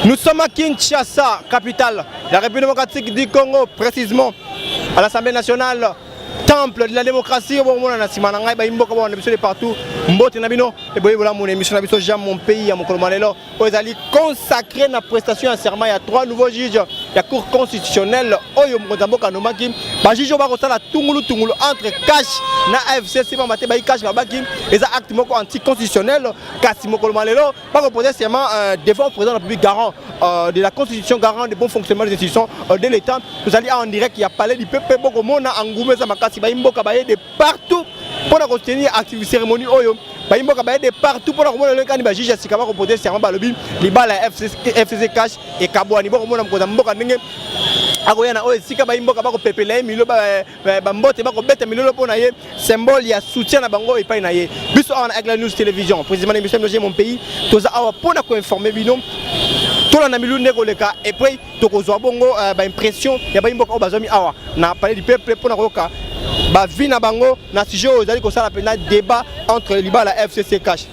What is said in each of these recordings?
Nous sommes à Kinshasa, capitale de la République démocratique du Congo, précisément à l'Assemblée nationale, temple de la démocratie. On a partout. Mon pays, consacré à la prestation à serment. Il y a 3 nouveaux juges. Il y a cour constitutionnelle. Entre cash na FCC cash les actes anticonstitutionnels. Devant le président de la République garant de la Constitution, garant des bons fonctionnements des institutions de l'État. Nous allons en direct, il y a parlé du peuple de partout pour la continuer à la cérémonie. De partout pour le candidat juge si kaba reposer serment balobi libala FCC cash et kabwani boko mona mkoza mboka ndenge akoyana oyo sika ba imboka bako pepela milo ba mbote bako beta milo pona ye symbole ya soutien na bango epai na ye biso on avec la news télévision précisément l'émission de mon pays toza awa pona ko informer bino tola na milu ndeko leka et puis tokozwa bongo ba impression ya ba imboka obazomi awa na parler du peuple pona koka ba vie na bango na sujet ozali ko sala pena débat entre libala FCC cash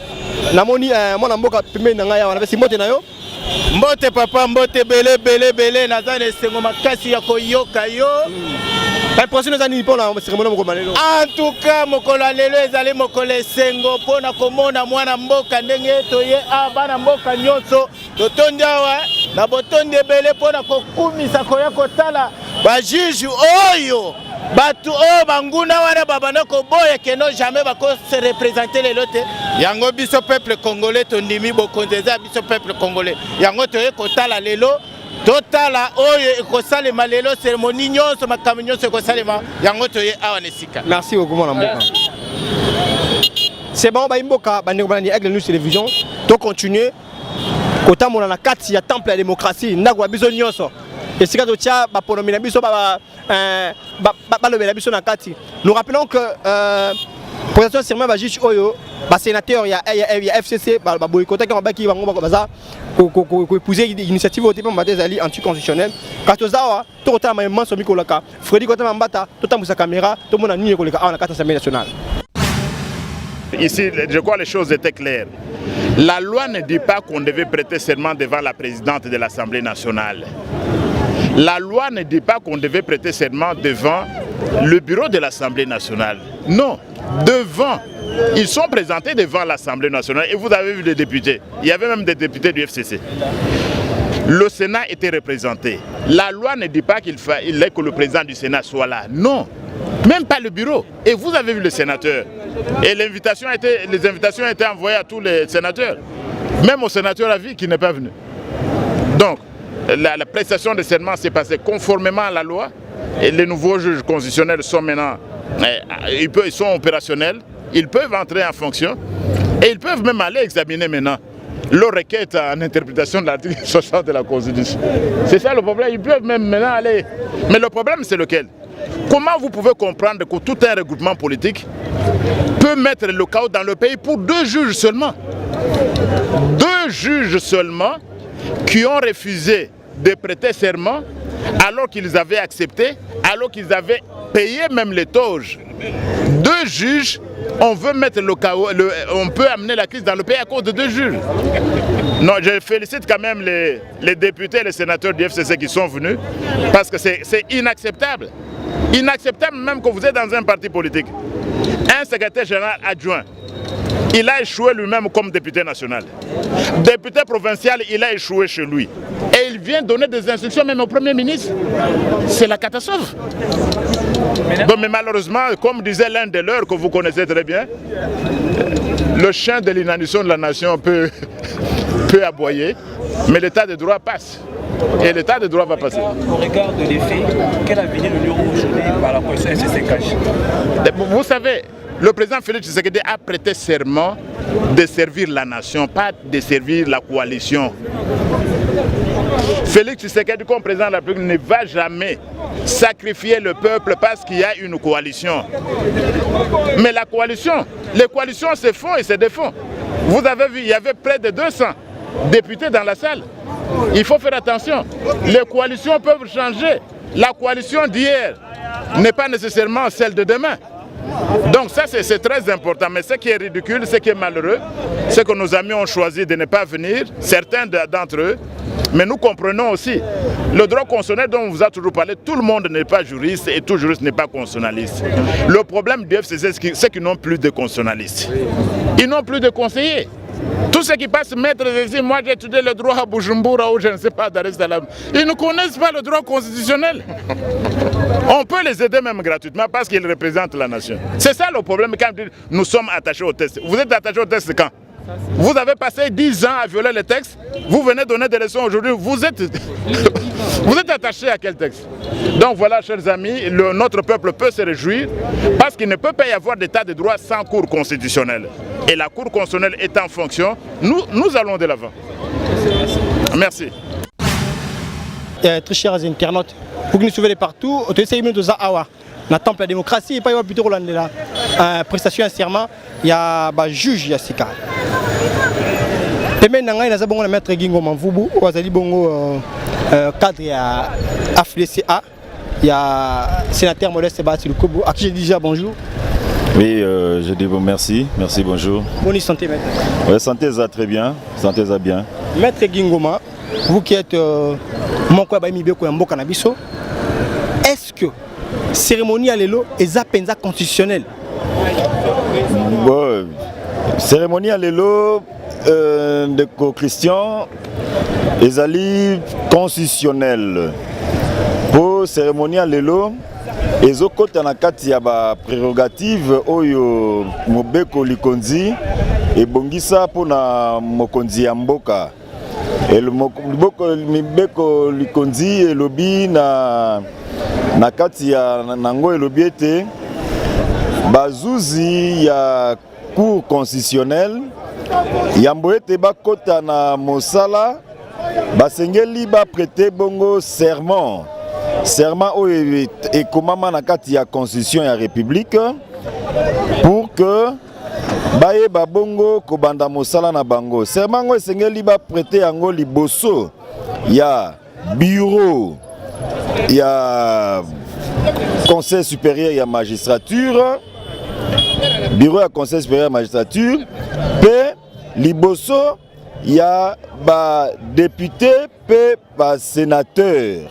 namoni mwana mboka pembe na ngai wana pesi mbote na yo mbote papa mbote belé naza na sengo makasi ya koyoka yo ba prochaine zani pona cérémonie moko malelo en tout cas mokolo lelo ezali mokolo sengo pona komona mwana mboka ndenge toye bana mboka nyonso totondi awa na botondi belé pona kokumisa koya kotala ba juge oyo batu o banguna wana babana ko boye que non jamais ba ko se représenter les lotes yango biso peuple congolais tondimi bokonzeza biso peuple congolais yango toye kotala lelo totala oyo ko salema lelo cérémonie nyonso makambo nyonso ko salema yango toye awa nesika. Merci beaucoup mon mboka. C'est bon ba imboka bande bandi avec la news télévision to continuer kota mona na kati ya temple ya démocratie ndako biso nyonso. Et si nous rappelons que pour serment va juge oyo sénateur il y a FCC boycotté qui va épouser l'initiative au type anticonstitutionnelle quand ozawa tout le même somi kolaka Freddy Kota Mbata tout le caméra tout le monde a nié koleka à la carte assemblée nationale. Ici, je crois que les choses étaient claires. La loi ne dit pas qu'on devait prêter serment devant la présidente de l'Assemblée nationale. La loi ne dit pas qu'on devait prêter serment devant le bureau de l'Assemblée nationale. Non, devant. Ils sont présentés devant l'Assemblée nationale et vous avez vu les députés. Il y avait même des députés du FCC. Le Sénat était représenté. La loi ne dit pas qu'il est que le président du Sénat soit là. Non, même pas le bureau. Et vous avez vu les sénateurs. Et les invitations étaient envoyées à tous les sénateurs. Même au sénateur à vie qui n'est pas venu. Donc, la prestation de serment s'est passée conformément à la loi et les nouveaux juges constitutionnels sont maintenant, ils sont opérationnels, ils peuvent entrer en fonction et ils peuvent même aller examiner maintenant leur requête en interprétation de l'article 60 de la Constitution. C'est ça le problème, ils peuvent même maintenant aller. Mais le problème c'est lequel? Comment vous pouvez comprendre que tout un regroupement politique peut mettre le chaos dans le pays pour 2 juges seulement? 2 juges seulement qui ont refusé de prêter serment alors qu'ils avaient accepté, alors qu'ils avaient payé même les toges. 2 juges, on veut mettre le chaos, on peut amener la crise dans le pays à cause de 2 juges. Non, je félicite quand même les députés et les sénateurs du FCC qui sont venus parce que c'est inacceptable. Inacceptable même que vous êtes dans un parti politique. Un secrétaire général adjoint, il a échoué lui-même comme député national. Député provincial, il a échoué chez lui. Et il vient donner des instructions même au Premier ministre. C'est la catastrophe. Bon, mais malheureusement, comme disait l'un de leurs que vous connaissez très bien, le chien de l'inanition de la nation peut aboyer, mais l'état de droit passe. Et l'état de droit va passer. Au regard de l'effet, quel avenir nous aurons aujourd'hui par la coalition FCC cash? Vous savez, le président Félix Tshisekedi a prêté serment de servir la nation, pas de servir la coalition. Félix Tshisekedi, comme président de la République, ne va jamais sacrifier le peuple parce qu'il y a une coalition. Mais la coalition, les coalitions se font et se défont. Vous avez vu, il y avait près de 200 députés dans la salle. Il faut faire attention. Les coalitions peuvent changer. La coalition d'hier n'est pas nécessairement celle de demain. Donc ça c'est très important, mais ce qui est ridicule, ce qui est malheureux, c'est que nos amis ont choisi de ne pas venir, certains d'entre eux, mais nous comprenons aussi le droit constitutionnel dont on vous a toujours parlé. Tout le monde n'est pas juriste et tout juriste n'est pas constitutionnaliste. Le problème du FCC, c'est qu'ils n'ont plus de constitutionnalistes. Ils n'ont plus de conseillers. Tous ceux qui passent maître ici, moi j'ai étudié le droit à Bujumbura ou je ne sais pas, Dar es Salaam. Ils ne connaissent pas le droit constitutionnel. On peut les aider même gratuitement parce qu'ils représentent la nation. C'est ça le problème quand nous sommes attachés au texte. Vous êtes attachés au texte quand? Vous avez passé 10 ans à violer le texte, vous venez donner des leçons aujourd'hui, vous êtes attachés à quel texte? Donc voilà, chers amis, notre peuple peut se réjouir parce qu'il ne peut pas y avoir d'état de droit sans cour constitutionnelle. Et la cour constitutionnelle est en fonction, nous allons de l'avant. Merci. Très chers internautes, pour que nous suivez partout, au essayez de Zahawa. Dans le temple de la démocratie, il n'y a pas plutôt la prestation de serment, il y a un juge Yassika. Et maintenant, il y a un maître Gingo Manvubu, il y a un cadre à FDCA, il y a un sénateur Modeste Sébastien Lukobo, à qui je dis déjà bonjour. Oui, je dis bon, merci, bonjour. Bonne santé, maître. Oui, santé ça très bien, santé ça bien. Maître Gingoma, vous qui êtes mon canabiso, est-ce que cérémonie à l'élo est à constitutionnelle? Bon, cérémonie à l'élo de co-christian est constitutionnelle. Pour cérémonie à l'élo, les autres ont ba prérogative oyo mobeko likonzi et bongisa pour na mokonzi ya mboka. Et le mobeko likonzi et lobby na kati ya nango elobi ete bazuzi ya cour constitutionnelle yambo ete bakota na mosala basengeli ba prêter bongo serment oyo ekomama na kati ya constitution ya république pour que bayeba bongo kobanda mosala na bango. Serment ngo esengeli ba prêter yango liboso ya bureau il y a Conseil supérieur, il y a magistrature, bureau à Conseil supérieur à magistrature, puis liboso, il y a député, puis sénateur.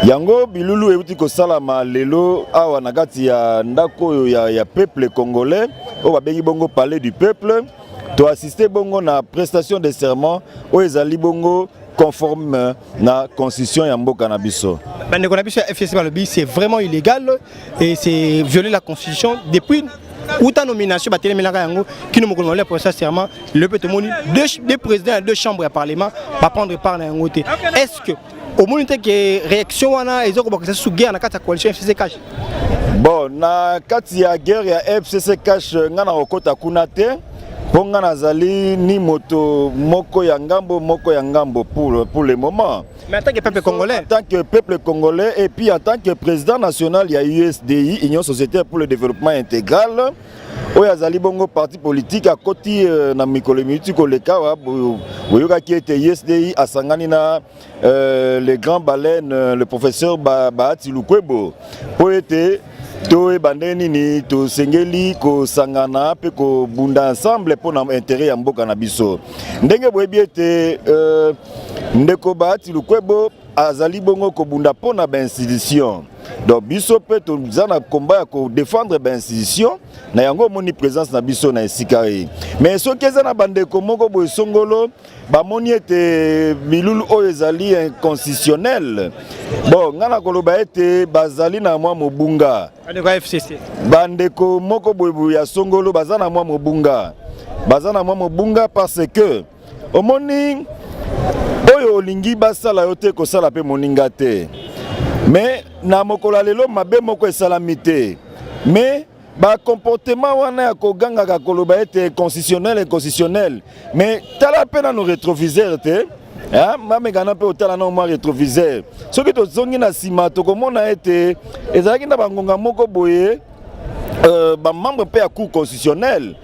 Yango bilulu euti ko salama lelo awa nakati ya ndako ya peuple congolais, o babengi bongo palais du peuple, to assister bongo na prestation de serment o ezali bongo conforme na constitution ya mboka na biso. C'est vraiment illégal et c'est violer la constitution depuis ta nomination qui nous montre pour ça serment le deux présidents et deux chambres à parlement va prendre part dans un. Est-ce que au moment que réaction wana ezo ko sous guerre na kati coalition FCC cash? Bon, na kati ya guerre ya FCC cash ngana okota kuna te. Ponga nazali ni moto moko ya ngambo pour le moment. Mais en tant que peuple congolais. En tant que peuple congolais et puis en tant que président national, il y a USDI, Union Sociétaire pour le Développement Intégral. Oyo azali bongo parti politique à côté na mikolo minuti koleka wa boyoka ki ete USDI asangani na les grands baleines le professeur Bahati Lukwebo po ete to ebandeni ni to sengeli ko sangana pe ko bunda ensemble pour na intérêt ya mboka na biso ndenge boyebi ete ndeko Bahati Lukwebo azali bongo ko bunda pona ba institution donc biso pe to zana combat ko défendre ba institution na yango moni présence na biso na esikari mais so keza na bandeko moko boye songolo ba moni ete milulu oyo ezali inconstitutionnel bon ngana koloba ete bazali na mwa mobunga bandeko moko boye ya songolo bazana mwa mobunga parce que omoni oyo olingi basala yote ko sala pe moninga te mais na mokolo lelo mabe moko esalami te mais ba comportement wana ya koganga ka koloba ete constitutionnel mais tala pe na no rétroviseur te hein mame gana pe otala na mo rétroviseur soki to zongi na sima to komona ete ezalaki na bangonga moko boye ba membre pe ya cour constitutionnel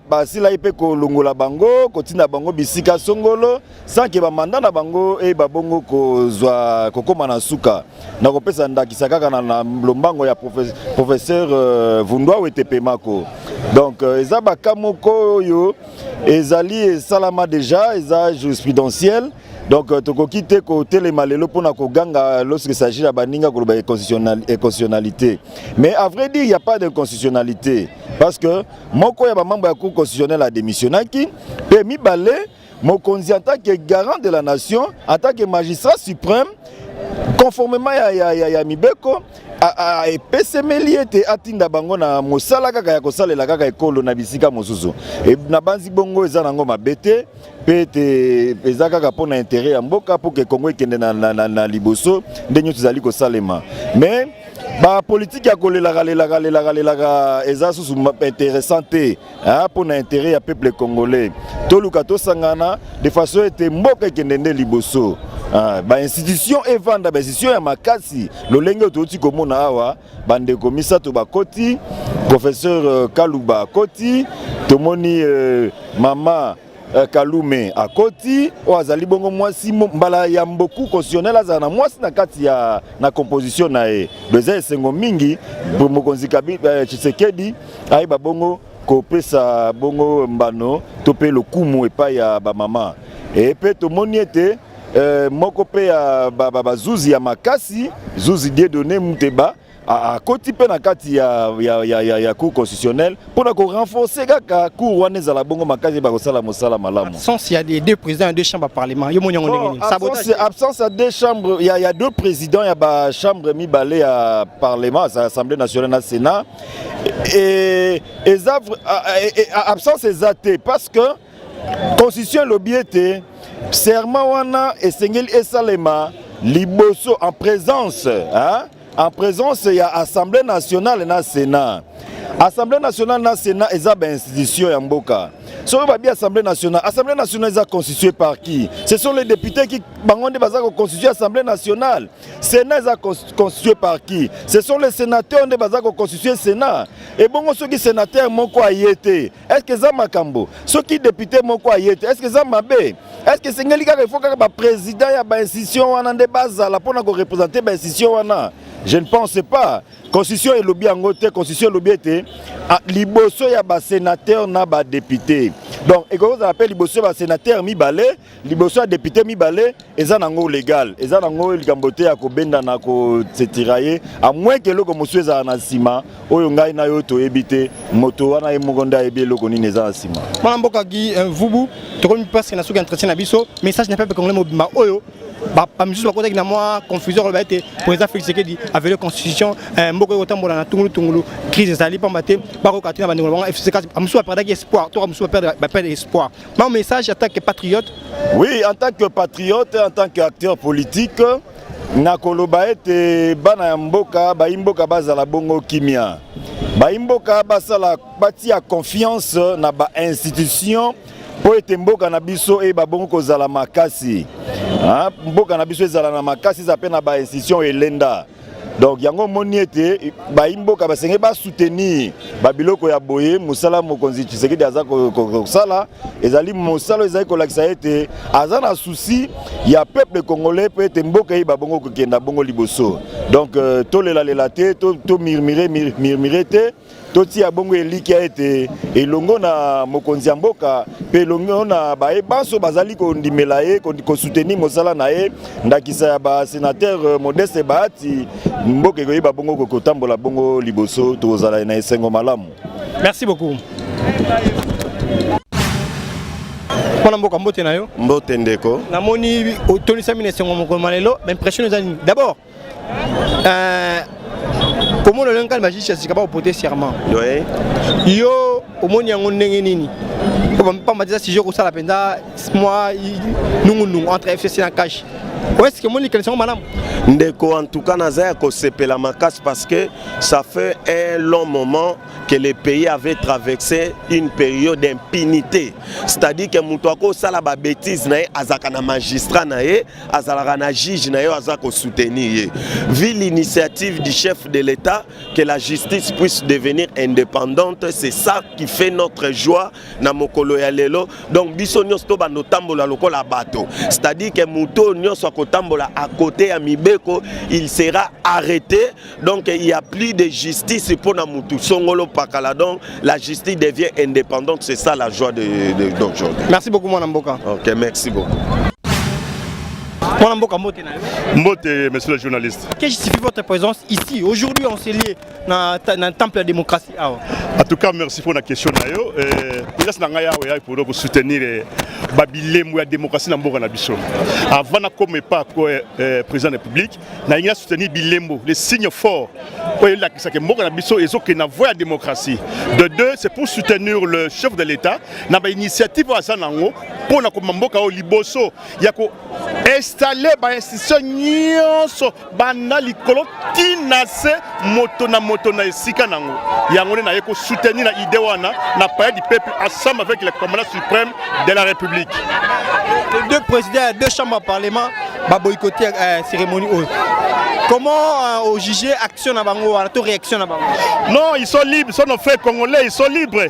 basila ipe kolongola bango kotina bango bisika songolo sans que ba mandat na bango e babongo kozwa kokoma na suka na kopesa ndakisa kaka na lombango ya professeur Vundwa Wetepe Mako. Donc eza bakamoko yo ezali salama déjà eza jurisprudentiel. Donc tokoki te kotelema lelo pona koganga lorsqu'il s'agit de baninga koloba constitutionnalité. Mais à vrai dire il y a pas de constitutionnalité parce que moko ya ba membre ya cour constitutionnelle a démissionné qui pe mibale mokonzi en tant que garant de la nation en tant que magistrat suprême conformément ya mibeko a epesemeli ete atinda bango na mosala kaka ya kosalela kaka ekolo na bisika mosusu e na banzi bongo eza nango mabete pe ete eza kaka mpona intérêt ya mboka po ke Kongo ekende na liboso nde nyonso ezali kosalema. Mais ba politique ya kolelaka eza susu intéressant te mpona intérêt ya peuple congolais toluka tosangana de façon ete mboka ekende nde liboso. Ba institution evanda ba institution ya makasi lolenge ototi komona awa bande komisa to bakoti professeur Kaluba akoti tomoni mama Kalume akoti oazali bongo mwasi mbala ya mboku constitutionnel azana na mwasi na kati ya na composition na e beza esengo mingi mokonzi Kabila Tshisekedi ai babongo kopesa bongo mbano to pe lokumu epa ya ba mama e pe tomoni ete moko pe ya bazuzi ya makasi zuzi Dieudonné Muteba a koti pe na kati ya cour constitutionnelle pour ko renforcer kaka cour wana za la bongo makasi ba kosala mosala malamu. Absence il y a des deux présidents et deux chambres parlement. Yo monyango ndengeni. Sabotage. Absence à deux chambres, il y a deux présidents, il y a ba chambre mi balé à parlement, à l'Assemblée nationale na Sénat et absence exacte parce que constitution l'objectif serment wana esengeli esalema liboso en présence en présence il y a Assemblée nationale na Sénat. Assemblée nationale na Sénat eza ba institution ya mboka. So ba bi Assemblée nationale est constituée par qui? Ce sont les députés qui bangonde bazako constituer Assemblée nationale. Sénat est constitué par qui? Ce sont les sénateurs de bazako constituer Sénat. Et bon ceux qui sénateurs moko ayete. Est-ce que ça makambo? Ceux qui députés moko ayete. Est-ce que ça mabe? Est-ce que c'est ngeli ka il faut que ba président ya ba institution wana de bazala pona ko représenter ba institution wana? Je ne pense pas. Constitution et lobby en côté, constitution et lobby était liboso ya ba sénateur na ba député. Donc et quand on appelle liboso ba sénateur mi balé, liboso ya député mi balé, eza nango légal. Eza nango likambote ya ko benda na ko setirailler à moins que loko monsieur za na sima oyo ngai na yo to ebité moto wana e mogonda ebe loko ni neza na sima. Mwana mboka gi vubu to komi parce que na soki entretien na biso message na peuple congolais mobima oyo ba misusu bakota na moi confusion ba été président Félix Tshisekedi avec la constitution mboko yotambola na tungulu crise ezali pamba te bako katina bandingo bango FCK amsuwa perdre espoir to amsuwa perdre espoir. Mon message en tant que patriote. Oui, en tant que patriote, en tant qu'acteur politique na koloba ete bana mboka ba imboka bazala bongo kimia. Ba imboka basala batia confiance na ba institution po ete mboka na biso e babongo kozala makasi. Mboka na biso ezala na makasi za pe na ba institution elenda. Donc yango moni ete ba imboka basenge ba soutenir ba biloko ya boye musala mokonzi Tshisekedi aza ko sala ezali musala ezali ko lakisa ete azana souci ya peuple congolais peut ete mboka yi ba bongo ko kenda bongo liboso. Donc tolela te to murmurer te toti ya bongo eliki ete elongo na mokonzi ya mboka pe elongo na bae banso bazali ko ndimela ye ko soutenir mosala na ye ndakisa ya ba sénateur Modeste Bahati mboka ko yeba bongo ko tambola bongo liboso tozala na esengo malamu. Merci beaucoup. Mwana mboka mbote na yo mbote ndeko namoni otonisa mine esengo moko malelo impression ezali d'abord comment le langage magique c'est capable de porter serment. Oui. Yo au monde yango ndenge nini. Pas me dire si je ko sala penda moi nungu entre FCC na cash. est-ce que mon liquidation madame Ndeko en tout cas Nazaya Kosepela Makas parce que ça fait un long moment que le pays avait traversé une période d'impunité. C'est-à-dire que Moutouako sala ba bêtise na azaka na magistrat na ye, azalaka na juge na ye azako soutenir. Vu l'initiative du chef de l'État que la justice puisse devenir indépendante, c'est ça qui fait notre joie na mokolo ya lelo. Donc biso nyonso ba notambola lokola bato. C'est-à-dire que Mouto nyonso akotambola à côté à Mibeko, il sera arrêté. Donc il n'y a plus de justice pour Namoutou. Songolo Pakala, donc la justice devient indépendante. C'est ça la joie d'aujourd'hui. Merci beaucoup mon Mboka. Ok, merci beaucoup. Mon Mboka Mbote. Mbote, monsieur le journaliste. Qu'est-ce qui justifie votre présence ici? Aujourd'hui on s'est lié dans le temple de la démocratie. En tout cas, merci pour la question. Je pour soutenir la démocratie dans le pays. Avant de pas président de la République, je soutenir Bilembo, les signes forts. La démocratie. De deux, c'est pour soutenir le chef de l'État. Dans l'initiative pour installer les institutions moto na esika nango yango na yeko soutenir la idée wana na paix du peuple ensemble avec le commandant suprême de la République. Les deux présidents, deux chambres à parlement va boycotter la cérémonie. Comment au juger action à bango, à la réaction à bango? Non, ils sont libres, ils sont nos frères congolais, ils sont libres.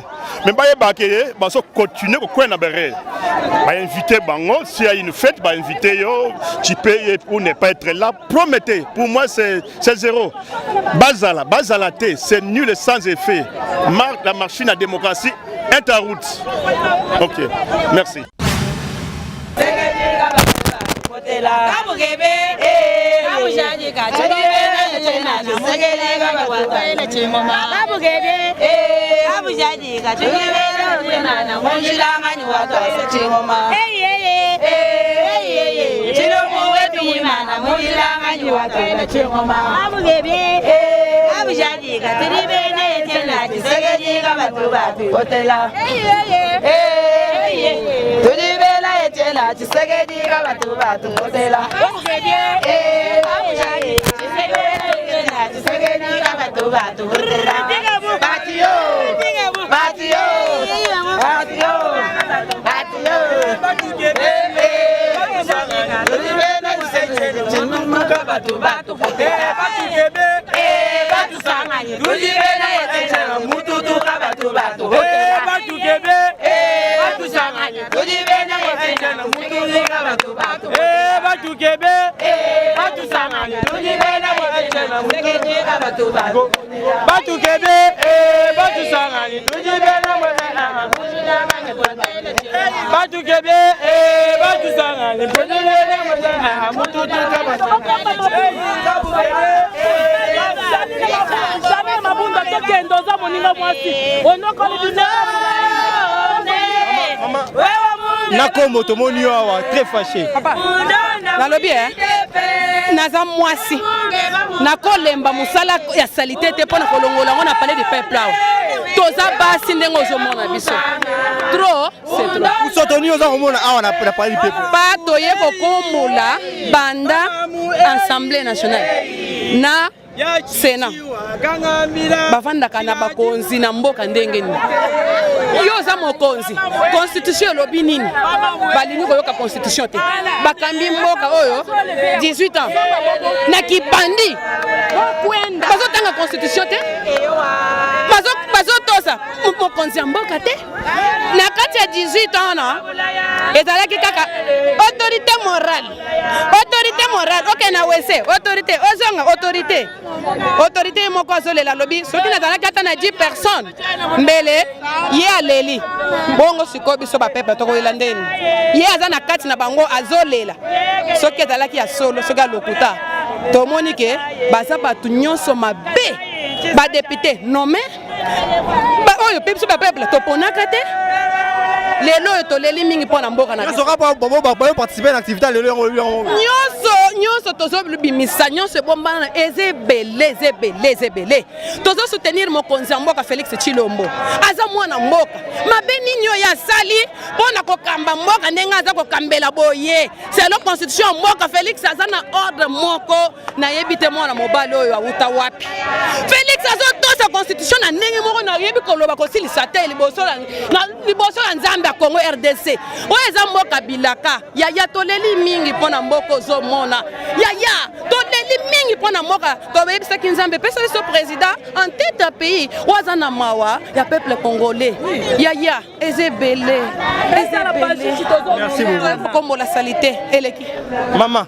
Mais bah ils vont continuer au coin na beré. Bah inviter bango, s'il y a une fête, bah inviter yo, tu peux ou ne pas être là. Promettez, pour moi c'est zéro. Bazala c'est nul et sans effet. Marque la machine à démocratie est en route. Ok, merci. Nakombo tomoni awa très fâché. Nalobi naza mwasi nakolemba musala ya salité te pona kolongola on a parlé de peuple là. Toza basi ndengo zomona biso. Trop, c'est trop. Vous soutenez aux hommes awa na parlé du peuple. Pas toye kokomola banda Assemblée nationale. Na Sénat bavandaka na bakonzi na mboka ndenge nini yo za mokonzi constitution lobi nini balingi koyoka constitution te bakambi mboka oyo 18 ans na kipandi bazotanga constitution te bazotosa mokonzi ya mboka te na kati ya 18 ans na ezalaki kaka autorité morale ok na wese autorité ozonga autorité moko azolela lobi soki nazalaki ata na 10 personnes mbele ye aleli bongo sikoyo biso bapeple tokolela ndeni ye aza na kati na bango azolela soki ezalaki ya solo soki alokuta tomoni ke baza bato nyonso mabe badepute nome oyo mpe biso bapeple toponaka te lelo oyo toleli mingi mpo na mboka na participer à l'activité nyonso nyonso tozo bimisa nyonso bombana ezebele. Tozo soutenir mokonzi ya mboka Félix Tshilombo. Aza mwana mboka. Mabeni nyo ya sali pona kokamba mboka ndenga aza kokambela boye. C'est la constitution mboka Félix aza na ordre moko na yebite mwana mobali oyo awuta wapi. Félix azo tosa constitution na ndenge moko na yebi koloba kosilisa te liboso la nzambe ya Congo RDC. Oyo eza mboka bilaka. Yaya toleli mingi pona mboka zo mona. Yaya toleli mingi pona mboka tobebisa kinzambe pesa so président en tête à pays wazana mawa ya peuple congolais. Yaya ezebele. Merci beaucoup. Comme la salité eleki. Maman,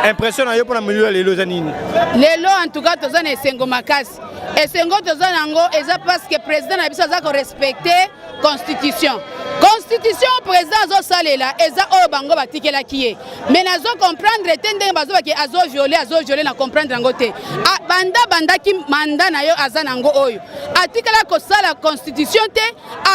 impression na yo pona milieu lelo zanini. Lelo en tout cas tozana esengo makasi. Esengo tozana ngo eza parce que président na biso aza ko respecter constitution. Constitution président azo salela eza oyo bango batikela kiye. Mais nazo comprendre tende bazo baki azo violer na comprendre ngo te. Banda ki manda na yo aza nango oyo. Atikela ko sala constitution te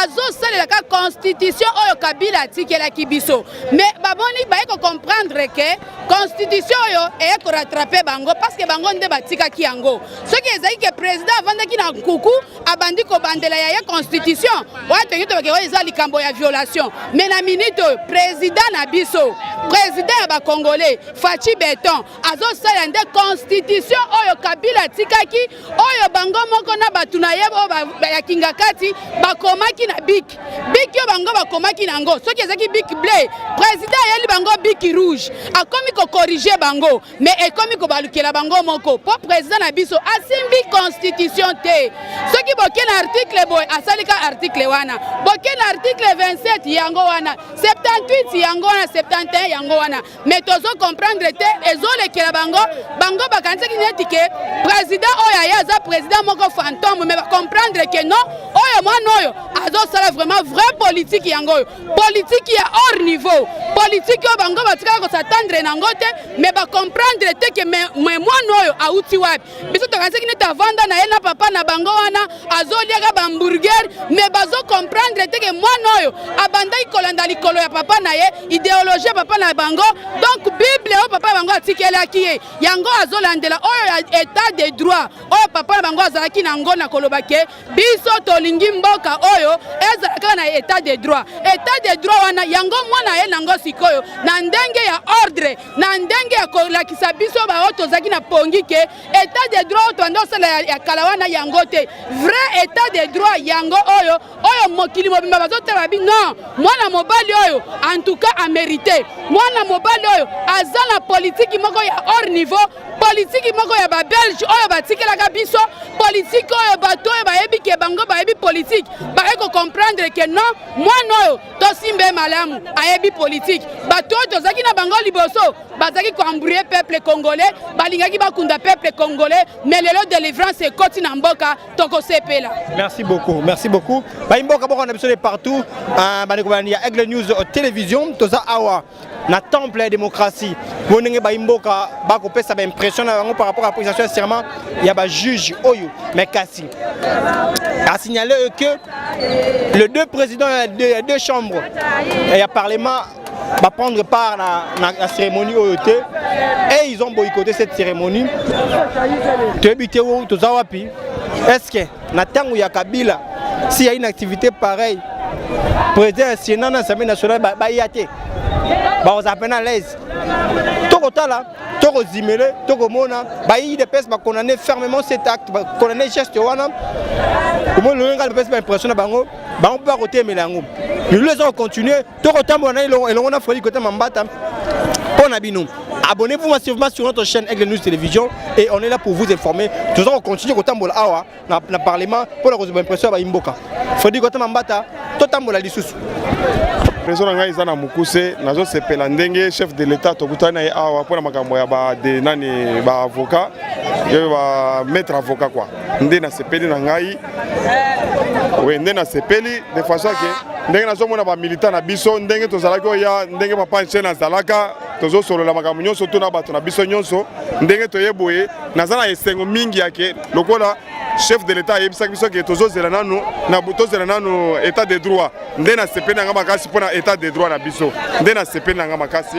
azo salela ka constitution oyo Kabila atikela ki biso. Mais baboni ba ko comprendre que constitution oyo e ko rattraper bango parce que bango nde batika ki yango. Ce qui ezaki que président avandaki na kuku abandi ko bandela ya constitution. Wa tengi to ke eza likambo ya violation. Mais na minute président na biso, président ya ba Congolais, Fachi Beton, azo sala nde constitution oyo Kabila tikaki, oyo bango moko na batu na yebo ya kingakati bakomaki na bik. Bik yo bango bakomaki nango. Soki ezaki bik bleu, président yeli bango bik rouge. Akomi ko corriger bango, mais ekomi ko balukela bango moko. Po président na biso asimbi constitution te. Soki boke na article boy asalika article wana. Boke na article 27 yango wana, 78 yango wana, 71 yango wana. Mais tozo comprendre te ezolekela bango bakansaki neti ke président oyo ayaza président moko fantôme, mais comprendre que non oyo mwana oyo azo sala vraiment vrai politique yango oyo. Politique ya hors niveau. Politique oyo bango batika ko s'attendre nango te, mais comprendre te que mais mwana oyo auti wapi. Biso tokansaki neti avanda na ye na papa na bango wana azoliaka ba hamburger, mais bazo comprendre te que mwana oyo abandaki kolanda likolo ya papa na ye, idéologie papa na bango. Donc Bible oyo papa bango atikelaki ye yango azolandela oyo ya état de droit oyo papa na bango azalaki nango na kolobake biso tolingi mboka oyo ezalaka na état de droit. État de droit wana yango mwana ye nango sikoyo na ndenge ya ordre na ndenge ya kolakisa biso ba oyo tozaki na pongi ke état de droit tobanda osala ya kala wana yango te. Vrai état de droit yango oyo mokili mobimba bazoteba bi non mwana mobali oyo en tout cas a mérité. Mwana mobali oyo aza na politique moko ya hors niveau, politique moko ya ba belge oyo batikelaka biso, politique oyo bato oyo bayebi ke bango bayebi politique bayeko comprendre que non mwana oyo tosimbe malamu ayebi politique. Bato oyo tozaki na bango liboso bazaki ko embrouiller peuple congolais, balingaki bakunda peuple congolais, mais lelo délivrance ekoti na mboka tokosepela. Merci beaucoup, merci beaucoup. Baimboka boko na biso de partout, bandeko bani ya Aigle News télévision toza awa na temple ya démocratie. Bonenge baimboka bako pesa ba impression na bango par rapport à la prestation de serment ya ba juge oyo mais kasi a signalé que les deux présidents des deux chambres et le parlement va prendre part à la cérémonie OET et ils ont boycotté cette cérémonie. Est-ce que Natango ya Kabila, s'il y a une activité pareille, président Sénat de l'Assemblée nationale, on s'appelle à l'aise. Tokotala, Toko Zimele, Toko Mona, des personnes qui condamné fermement cet acte, condamné geste wana. Comment le Rengal pèse pas impression à Bango, Bango pas côté Melango. Nous les avons continué, Toko Tambona et l'on a fallu côté Mambata. Pour Nabino. Abonnez-vous massivement sur notre chaîne Aigle News Télévision et on est là pour vous informer. Nous allons continuer au Tambola Awa, dans le Parlement, pour la impression à Imboka. Il faut dire que Mambata, tout Tambola Lissous. Président ngai zana mukuse nazo sepela ndenge chef de l'état tokutana ya awa pona makambo ya ba de nani ba avocat yo ba maître avocat quoi ndé na sepeli na ngai we ndé na sepeli de façon que ndenge nazo mona ba militant na biso ndenge tozalaki ya ndenge papa nchena zalaka tozo solo la makambo nyonso tuna bato na biso nyonso ndenge toyeboye nazana esengo mingi yake lokola chef de l'état yebisaki biso ke tozozela nanu na tozela nanu état de droit nde na sepeli nanga makasi mpona état de droit na biso nde na sepeli nanga makasi.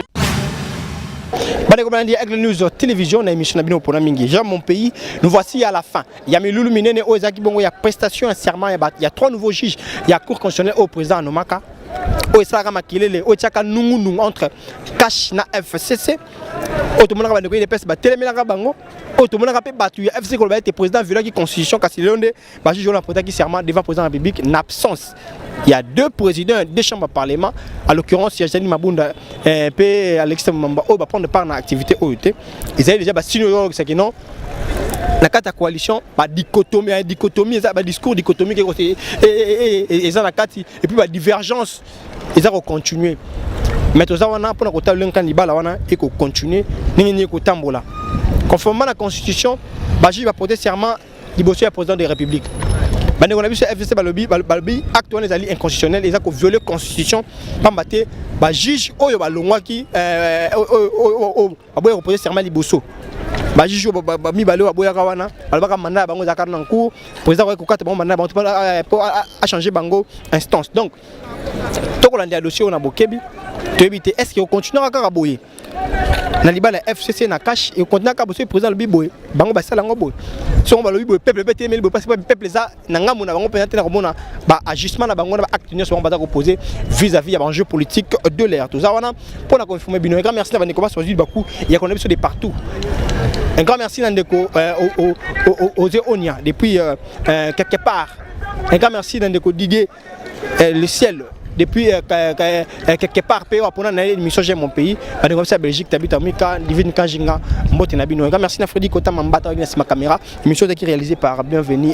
Avec le news télévision, l'émission Nabino pour Namingi. Jean mon pays, nous voici à la fin. Il y a Miloulou Minene au Zaki Bongo, il y a prestation, un serment, il y a 3 nouveaux juges. Il y a cour constitutionnelle au président Nomaka. Au Sara Makilele, au Tchaka Nungu entre Cash na FCC. Au tout le monde a des pèses, Téléménaga Bango. Au tout le monde a battu FC Colbert, le président violant qui constitution, Cassilonde, Baji Jola Prota qui serment devant le président de la République, en absence. Il y a 2 présidents des chambres de parlement, à l'occurrence, il y a Jani Mabunda et Alexis Mamba, qui va prendre part dans l'activité OET. Ils avaient déjà signé que non. La carte coalition, dichotomie, discours dichotomie, et ça la carte, et puis divergence, ils ont continué. Mais tout ça, on a pour le candidat, et qu'on continue, conformément à la Constitution, Baji va porter serment du président de la République. On a vu ce FCC Balobi, actuellement les alliés inconstitutionnels, ils ont violé la Constitution, Pambate, juge Oyo Balongwa qui a reposé serment Liboso. Baji mi balo aboya kawana, alba mandat bango zakar nan cour, président ko kata bango mandat bango pour changer bango instance. Donc, to ko landia dossier on a bokebi, to éviter est-ce qu'il continue à karaboyer. Na libala FCC na cash et continue à kaboser président le biboy, bango ba sala ngoboy. Si on va le biboy peuple pété mais le peuple ça na ngamu na bango penate na komona ba ajustement na bango na ba acte sur ba reposer vis-à-vis à enjeu politique de l'air. Tout ça wana pour la confirmer bino. Grand merci na baneko ba sozi baku, il y a qu'on a sur de partout. Un grand merci Nandeko aux Eonia depuis quelque part. Un grand merci Nandeko Didier le ciel depuis quelque part pour une émission J'aime mon pays. Nandeko sa Belgique t'habite à Mika Divine Kanjinga Mbote Nabino. Un grand merci Freddy Kota Mambata avec ma caméra. Émission qui est réalisée par Bienvenue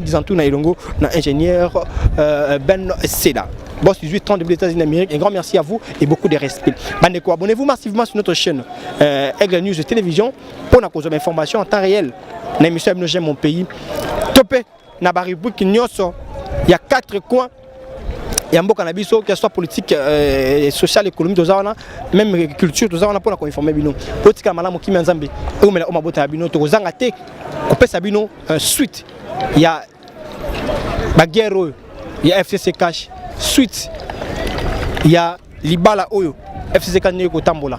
Zantou na Ilongo na ingénieur Ben Seda. Boss 1830 des États-Unis d'Amérique. Un grand merci à vous et beaucoup de respect. Bandeko, abonnez-vous massivement sur notre chaîne Aigle News de télévision pour nous consommer informations en temps réel. Dans l'émission J'aime mon pays. Topé, Nabaribu Kinyoso. Il y a 4 coins. Il y a un beau cannabis, que ce soit politique, social, économique, même culture, tout ça, on a pour la informer bino. Politique à Malam qui m'enzambe. Ou mais on m'a boté à bino. Tu as ngate, coupé sa bino suite. Il y a Baguero, il y a FCC Cash. Suite, il y a Libala Oyo, FCC Kaneko Tambola.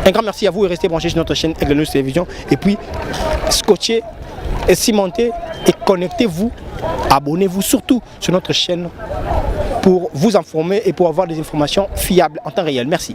Un grand merci à vous et restez branchés sur notre chaîne Aigle News Télévision. Et puis, scotchez, et cimentez et connectez-vous, abonnez-vous surtout sur notre chaîne pour vous informer et pour avoir des informations fiables en temps réel. Merci.